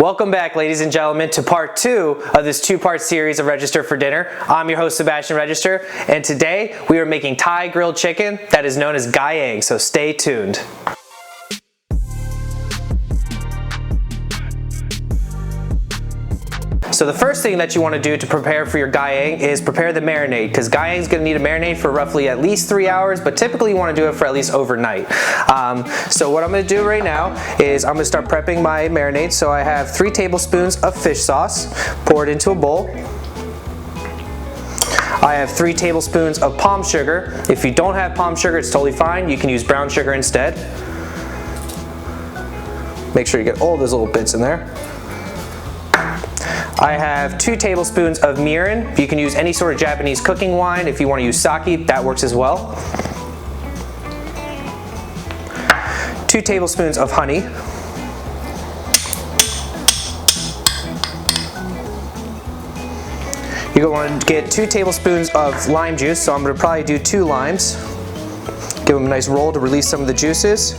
Welcome back, ladies and gentlemen, to part 2 of this 2-part series of Register for Dinner. I'm your host, Sebastian Register, and today we are making Thai grilled chicken that is known as Gai Yang, so stay tuned. So the first thing that you want to do to prepare for your Gai Yang is prepare the marinade, because Gai Yang is going to need a marinade for roughly at least 3 hours, but typically you want to do it for at least overnight. So what I'm going to do right now is I'm going to start prepping my marinade. So I have 3 tablespoons of fish sauce poured into a bowl. I have 3 tablespoons of palm sugar. If you don't have palm sugar, it's totally fine. You can use brown sugar instead. Make sure you get all those little bits in there. I have 2 tablespoons of mirin. You can use any sort of Japanese cooking wine. If you want to use sake, that works as well. 2 tablespoons of honey. You're going to get 2 tablespoons of lime juice, so I'm going to probably do 2 limes. Give them a nice roll to release some of the juices.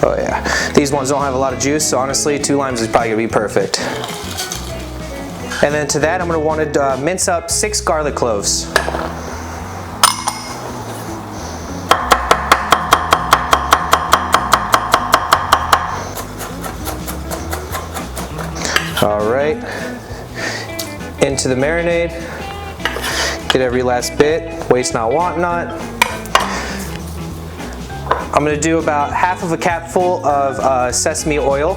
Oh yeah, these ones don't have a lot of juice, so honestly 2 limes is probably going to be perfect. And then to that I'm going to want to mince up 6 garlic cloves. Alright, into the marinade, get every last bit, waste not, want not. I'm going to do about half of a capful of sesame oil.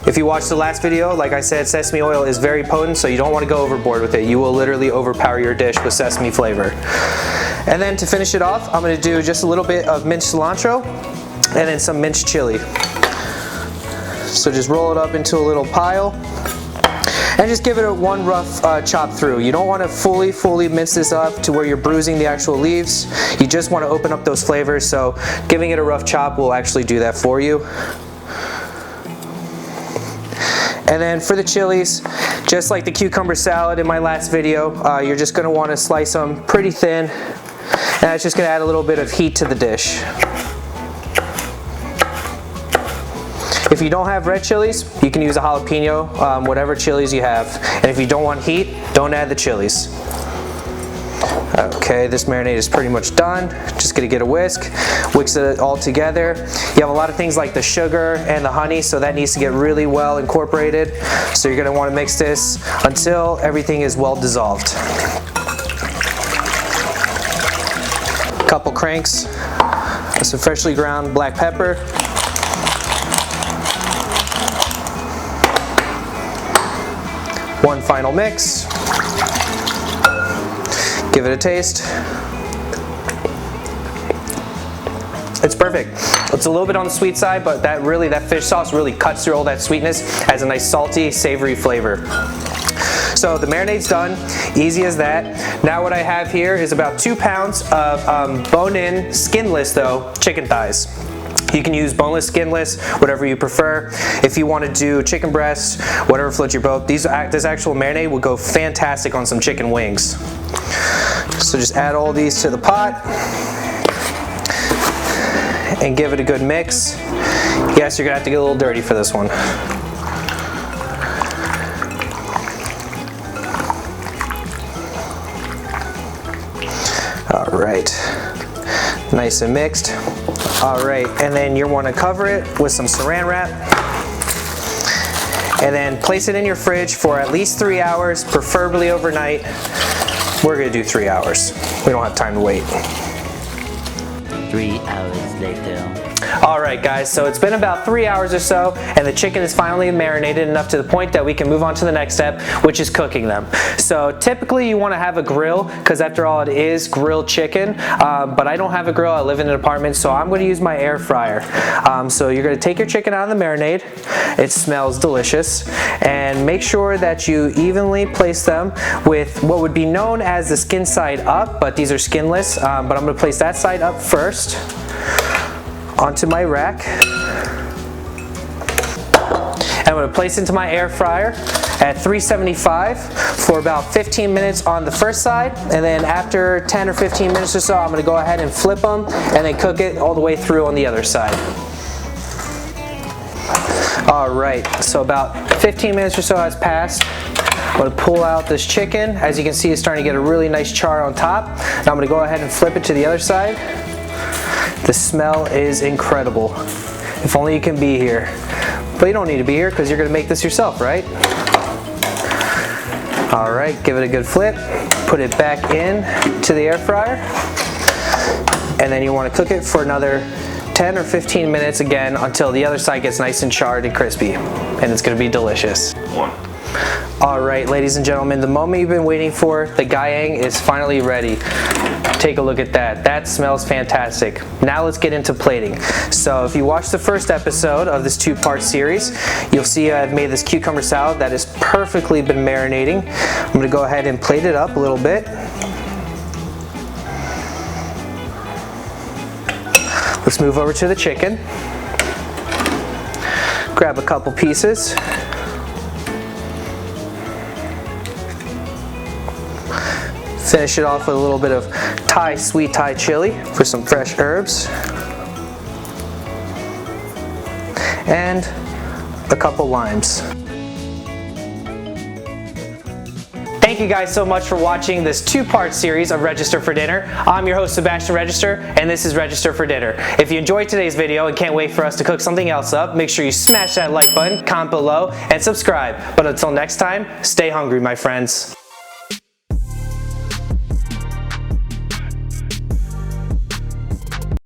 If you watched the last video, like I said, sesame oil is very potent, so you don't want to go overboard with it. You will literally overpower your dish with sesame flavor. And then to finish it off, I'm going to do just a little bit of minced cilantro and then some minced chili. So just roll it up into a little pile and just give it a one rough chop through. You don't want to fully mince this up to where you're bruising the actual leaves. You just want to open up those flavors, so giving it a rough chop will actually do that for you. And then for the chilies, just like the cucumber salad in my last video, you're just going to want to slice them pretty thin, and that's just going to add a little bit of heat to the dish. If you don't have red chilies, you can use a jalapeno, whatever chilies you have. And if you don't want heat, don't add the chilies. Okay, this marinade is pretty much done. Just gonna get a whisk, whisk it all together. You have a lot of things like the sugar and the honey, so that needs to get really well incorporated. So you're gonna wanna mix this until everything is well dissolved. Couple cranks, some freshly ground black pepper. One final mix. Give it a taste. It's perfect. It's a little bit on the sweet side, but that fish sauce really cuts through all that sweetness, has a nice salty, savory flavor. So the marinade's done, easy as that. Now what I have here is about 2 pounds of bone-in, skinless though, chicken thighs. You can use boneless, skinless, whatever you prefer. If you want to do chicken breast, whatever floats your boat, this actual marinade would go fantastic on some chicken wings. So just add all these to the pot and give it a good mix. Yes, you're gonna have to get a little dirty for this one. All right, nice and mixed. All right, and then you want to cover it with some saran wrap and then place it in your fridge for at least 3 hours, preferably overnight. We're gonna do 3 hours. We don't have time to wait. 3 hours later. Alright guys, so it's been about 3 hours or so, and the chicken is finally marinated enough to the point that we can move on to the next step, which is cooking them. So typically you want to have a grill, because after all it is grilled chicken, but I don't have a grill, I live in an apartment, so I'm going to use my air fryer. So you're going to take your chicken out of the marinade, it smells delicious, and make sure that you evenly place them with what would be known as the skin side up, but these are skinless, but I'm going to place that side up first onto my rack. I'm going to place into my air fryer at 375 for about 15 minutes on the first side, and then after 10 or 15 minutes or so, I'm gonna go ahead and flip them and then cook it all the way through on the other side. All right, so about 15 minutes or so has passed. I'm gonna pull out this chicken. As you can see, it's starting to get a really nice char on top. Now I'm gonna go ahead and flip it to the other side. The smell is incredible. If only you can be here. But you don't need to be here because you're gonna make this yourself, right? All right, give it a good flip. Put it back in to the air fryer. And then you wanna cook it for another 10 or 15 minutes again until the other side gets nice and charred and crispy. And it's gonna be delicious. All right, ladies and gentlemen, the moment you've been waiting for, the Gai Yang is finally ready. Take a look at that. That smells fantastic. Now let's get into plating. So if you watched the first episode of this two-part series, you'll see I've made this cucumber salad that has perfectly been marinating. I'm gonna go ahead and plate it up a little bit. Let's move over to the chicken. Grab a couple pieces. Finish it off with a little bit of sweet Thai chili for some fresh herbs. And a couple limes. Thank you guys so much for watching this two-part series of Register for Dinner. I'm your host, Sebastian Register, and this is Register for Dinner. If you enjoyed today's video and can't wait for us to cook something else up, make sure you smash that like button, comment below, and subscribe. But until next time, stay hungry, my friends.